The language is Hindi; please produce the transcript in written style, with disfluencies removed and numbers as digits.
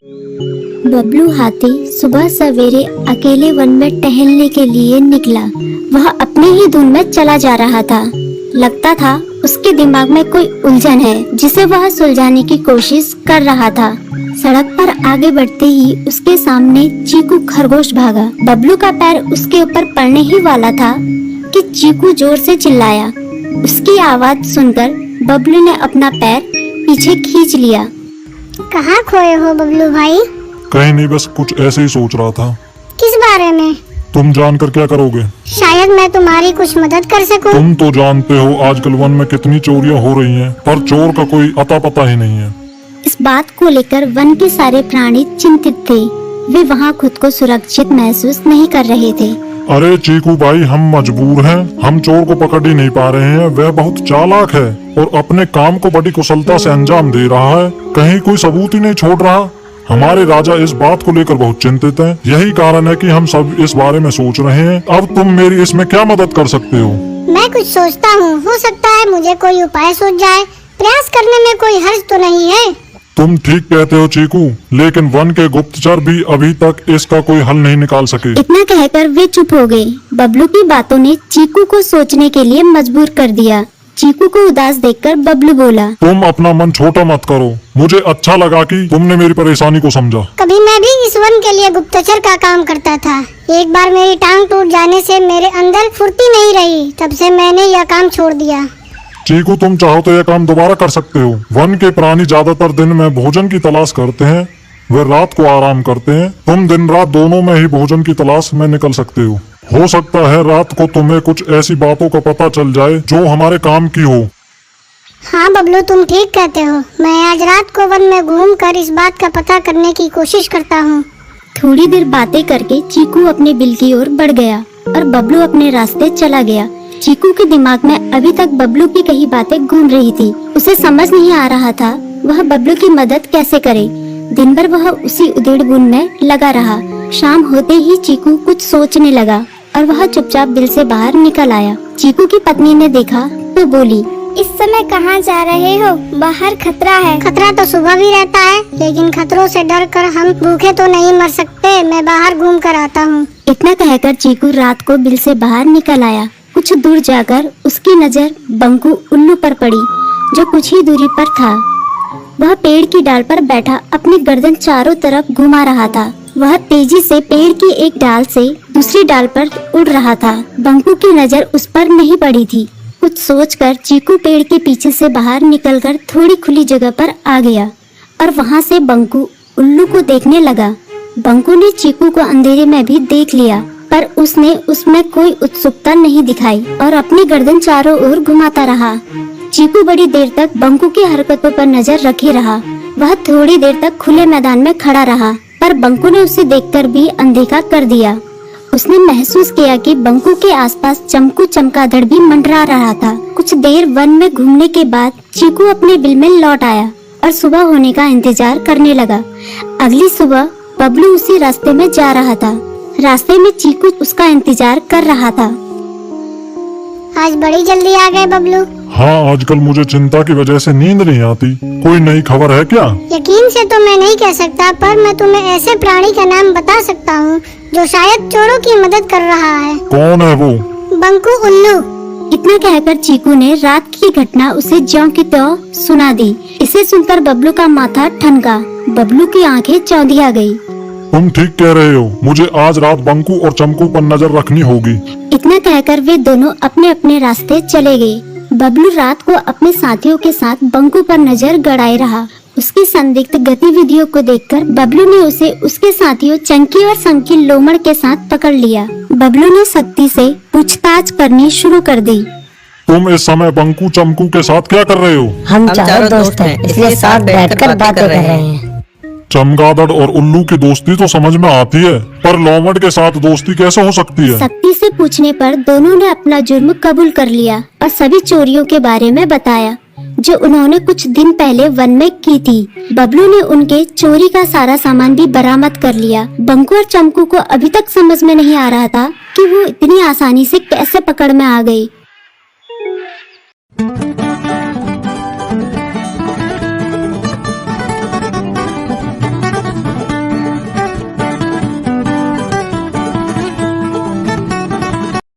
बबलू हाथी सुबह सवेरे अकेले वन में टहलने के लिए निकला। वह अपने ही धुन में चला जा रहा था। लगता था उसके दिमाग में कोई उलझन है जिसे वह सुलझाने की कोशिश कर रहा था। सड़क पर आगे बढ़ते ही उसके सामने चीकू खरगोश भागा। बबलू का पैर उसके ऊपर पड़ने ही वाला था कि चीकू जोर से चिल्लाया। उसकी आवाज सुनकर बबलू ने अपना पैर पीछे खींच लिया। कहाँ खोए हो बबलू भाई? कहीं नहीं, बस कुछ ऐसे ही सोच रहा था। किस बारे में? तुम जानकर क्या करोगे? शायद मैं तुम्हारी कुछ मदद कर सकूं। तुम तो जानते हो आजकल वन में कितनी चोरियां हो रही हैं, पर चोर का कोई अता पता ही नहीं है। इस बात को लेकर वन के सारे प्राणी चिंतित थे। वे वहाँ खुद को सुरक्षित महसूस नहीं कर रहे थे। अरे चीकू भाई, हम मजबूर हैं। हम चोर को पकड़ ही नहीं पा रहे हैं। वह बहुत चालाक है और अपने काम को बड़ी कुशलता से अंजाम दे रहा है। कहीं कोई सबूत ही नहीं छोड़ रहा। हमारे राजा इस बात को लेकर बहुत चिंतित हैं। यही कारण है कि हम सब इस बारे में सोच रहे हैं। अब तुम मेरी इसमें क्या मदद कर सकते हो? मैं कुछ सोचता हूँ, हो सकता है मुझे कोई उपाय सूझ जाए। प्रयास करने में कोई हर्ज तो नहीं है। तुम ठीक कहते हो चीकू, लेकिन वन के गुप्तचर भी अभी तक इसका कोई हल नहीं निकाल सके। इतना कहकर वे चुप हो गए। बबलू की बातों ने चीकू को सोचने के लिए मजबूर कर दिया। चीकू को उदास देखकर बबलू बोला, तुम अपना मन छोटा मत करो। मुझे अच्छा लगा कि तुमने मेरी परेशानी को समझा। कभी मैं भी इस वन के लिए गुप्तचर का काम करता था। एक बार मेरी टांग टूट जाने से मेरे अंदर फुर्ती नहीं रही। तब से मैंने यह काम छोड़ दिया। चीकू, तुम चाहो तो यह काम दोबारा कर सकते हो। वन के प्राणी ज्यादातर दिन में भोजन की तलाश करते हैं, वे रात को आराम करते हैं। तुम दिन रात दोनों में ही भोजन की तलाश में निकल सकते हो। हो सकता है रात को तुम्हें कुछ ऐसी बातों का पता चल जाए जो हमारे काम की हो। हाँ बबलू, तुम ठीक कहते हो। मैं आज रात को वन में घूमकर इस बात का पता करने की कोशिश करता हूँ। थोड़ी देर बातें करके चीकू अपने बिल की ओर बढ़ गया और बबलू अपने रास्ते चला गया। चीकू के दिमाग में अभी तक बबलू की कही बातें घूम रही थी। उसे समझ नहीं आ रहा था वह बबलू की मदद कैसे करे। दिन भर वह उसी उधेड़-बुन में लगा रहा। शाम होते ही चीकू कुछ सोचने लगा और वह चुपचाप बिल से बाहर निकल आया। चीकू की पत्नी ने देखा तो बोली, इस समय कहाँ जा रहे हो? बाहर खतरा है। खतरा तो सुबह भी रहता है, लेकिन खतरों से डर कर हम भूखे तो नहीं मर सकते। मैं बाहर घूम कर आता हूँ। इतना कहकर चीकू रात को बिल से बाहर निकल आया। कुछ दूर जाकर उसकी नजर बंकू उल्लू पर पड़ी, जो कुछ ही दूरी पर था। वह पेड़ की डाल पर बैठा अपनी गर्दन चारों तरफ घुमा रहा था। वह तेजी से पेड़ की एक डाल से दूसरी डाल पर उड़ रहा था। बंकू की नजर उस पर नहीं पड़ी थी। कुछ सोचकर चीकू पेड़ के पीछे से बाहर निकलकर थोड़ी खुली जगह पर आ गया और वहां से बंकू उल्लू को देखने लगा। बंकू ने चीकू को अंधेरे में भी देख लिया, पर उसने उसमें कोई उत्सुकता नहीं दिखाई और अपनी गर्दन चारों ओर घुमाता रहा। चीकू बड़ी देर तक बंकू की हरकतों पर नजर रखे रहा। वह थोड़ी देर तक खुले मैदान में खड़ा रहा, पर बंकू ने उसे देखकर भी अनदेखा कर दिया। उसने महसूस किया कि बंकू के आसपास चमकू चमगादड़ भी मंडरा रहा था। कुछ देर वन में घूमने के बाद चीकू अपने बिल में लौट आया और सुबह होने का इंतजार करने लगा। अगली सुबह बबलू उसी रास्ते में जा रहा था। रास्ते में चीकू उसका इंतजार कर रहा था। आज बड़ी जल्दी आ गए बबलू। हाँ, आजकल मुझे चिंता की वजह से नींद नहीं आती। कोई नई खबर है क्या? यकीन से तो मैं नहीं कह सकता, पर मैं तुम्हें ऐसे प्राणी का नाम बता सकता हूँ जो शायद चोरों की मदद कर रहा है। कौन है वो? बंकू उल्लू। इतना कहकर चीकू ने रात की घटना उसे ज्यों की त्यों सुना दी। इसे सुनकर बबलू का माथा ठनका। बबलू की आंखें चौंधिया गई। तुम ठीक कह रहे हो। मुझे आज रात बंकू और चमकू पर नजर रखनी होगी। इतना कहकर वे दोनों अपने अपने रास्ते चले गए। बबलू रात को अपने साथियों के साथ बंकू पर नजर गड़ाए रहा। उसकी संदिग्ध गतिविधियों को देखकर बबलू ने उसे उसके साथियों चंकी और संकी लोमड़ के साथ पकड़ लिया। बबलू ने सख्ती से पूछताछ करनी शुरू कर दी। तुम इस समय बंकू चमकू के साथ क्या कर रहे हो? हम चारों दोस्त हैं, इसलिए साथ बैठकर बातें कर रहे हैं। चमगादड़ और उल्लू की दोस्ती तो समझ में आती है, पर लोमड़ के साथ दोस्ती कैसे हो सकती है? सख्ती से पूछने पर दोनों ने अपना जुर्म कबूल कर लिया और सभी चोरियों के बारे में बताया जो उन्होंने कुछ दिन पहले वन में की थी। बबलू ने उनके चोरी का सारा सामान भी बरामद कर लिया। बंकू और चमकू को अभी तक समझ में नहीं आ रहा था कि वो इतनी आसानी से कैसे पकड़ में आ गई।